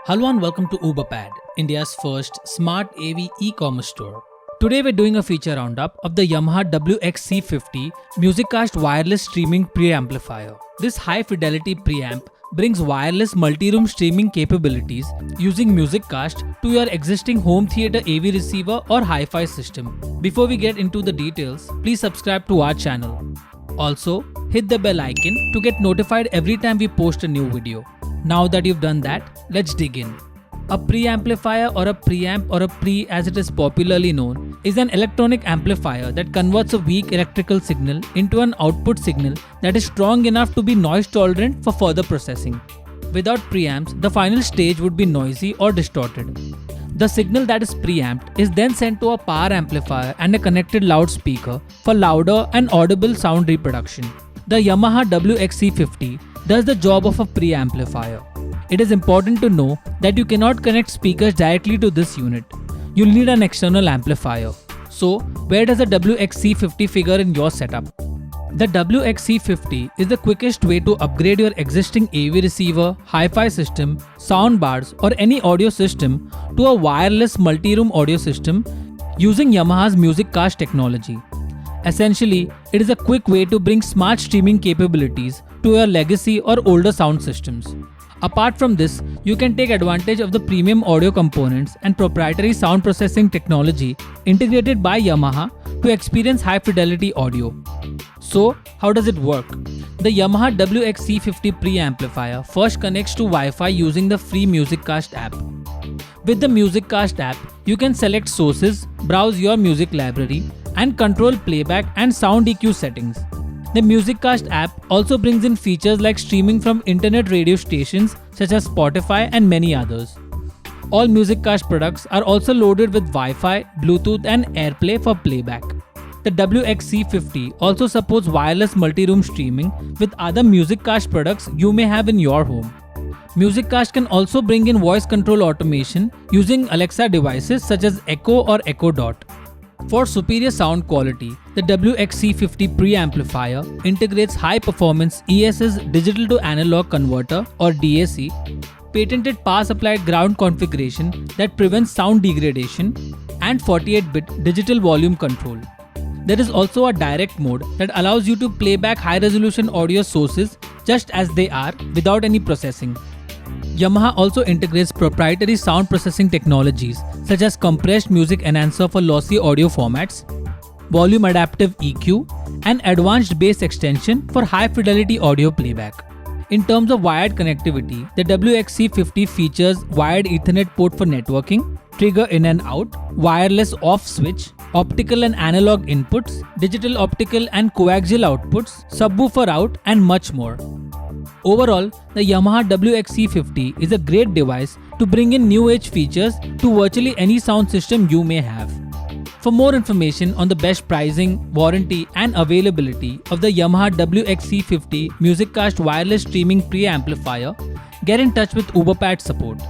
Hello and welcome to UberPad, India's first smart AV e-commerce store. Today we're doing a feature roundup of the Yamaha WXC-50 MusiCcast wireless streaming preamplifier. This high-fidelity preamp brings wireless multi-room streaming capabilities using MusiCcast to your existing home theater AV receiver or hi-fi system. Before we get into the details, please subscribe to our channel. Also, hit the bell icon to get notified every time we post a new video. Now that you've done that, let's dig in. A preamplifier or a preamp or a pre as it is popularly known is an electronic amplifier that converts a weak electrical signal into an output signal that is strong enough to be noise tolerant for further processing. Without preamps, the final stage would be noisy or distorted. The signal that is preamped is then sent to a power amplifier and a connected loudspeaker for louder and audible sound reproduction. The Yamaha WXC-50 does the job of a preamplifier. It is important to know that you cannot connect speakers directly to this unit. You'll need an external amplifier. So, where does the WXC-50 figure in your setup? The WXC-50 is the quickest way to upgrade your existing AV receiver, hi-fi system, soundbars or any audio system to a wireless multi-room audio system using Yamaha's MusiCcast technology. Essentially, it is a quick way to bring smart streaming capabilities to your legacy or older sound systems. Apart from this, you can take advantage of the premium audio components and proprietary sound processing technology integrated by Yamaha to experience high-fidelity audio. So, how does it work? The Yamaha WXC-50 preamplifier first connects to Wi-Fi using the free MusiCcast app. With the MusiCcast app, you can select sources, browse your music library, and control playback and sound EQ settings. The MusiCcast app also brings in features like streaming from internet radio stations such as Spotify and many others. All MusiCcast products are also loaded with Wi-Fi, Bluetooth and AirPlay for playback. The WXC-50 also supports wireless multi-room streaming with other MusiCcast products you may have in your home. MusiCcast can also bring in voice control automation using Alexa devices such as Echo or Echo Dot. For superior sound quality, the WXC-50 preamplifier integrates high-performance ESS digital to analog converter or DAC, patented power supply ground configuration that prevents sound degradation, and 48-bit digital volume control. There is also a direct mode that allows you to play back high-resolution audio sources just as they are without any processing. Yamaha also integrates proprietary sound processing technologies such as compressed music enhancer for lossy audio formats, volume adaptive EQ, and advanced bass extension for high-fidelity audio playback. In terms of wired connectivity, the WXC-50 features wired Ethernet port for networking, trigger in and out, wireless off switch, optical and analog inputs, digital optical and coaxial outputs, subwoofer out, and much more. Overall, the Yamaha WXC-50 is a great device to bring in new age features to virtually any sound system you may have. For more information on the best pricing, warranty and availability of the Yamaha WXC-50 MusiCcast wireless streaming preamplifier, get in touch with UberPad support.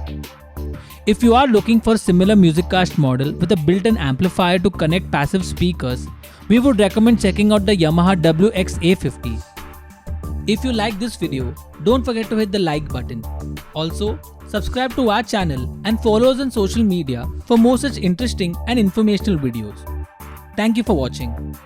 If you are looking for a similar MusiCcast model with a built-in amplifier to connect passive speakers, we would recommend checking out the Yamaha WXA-50. If you like this video, don't forget to hit the like button. Also, subscribe to our channel and follow us on social media for more such interesting and informational videos. Thank you for watching.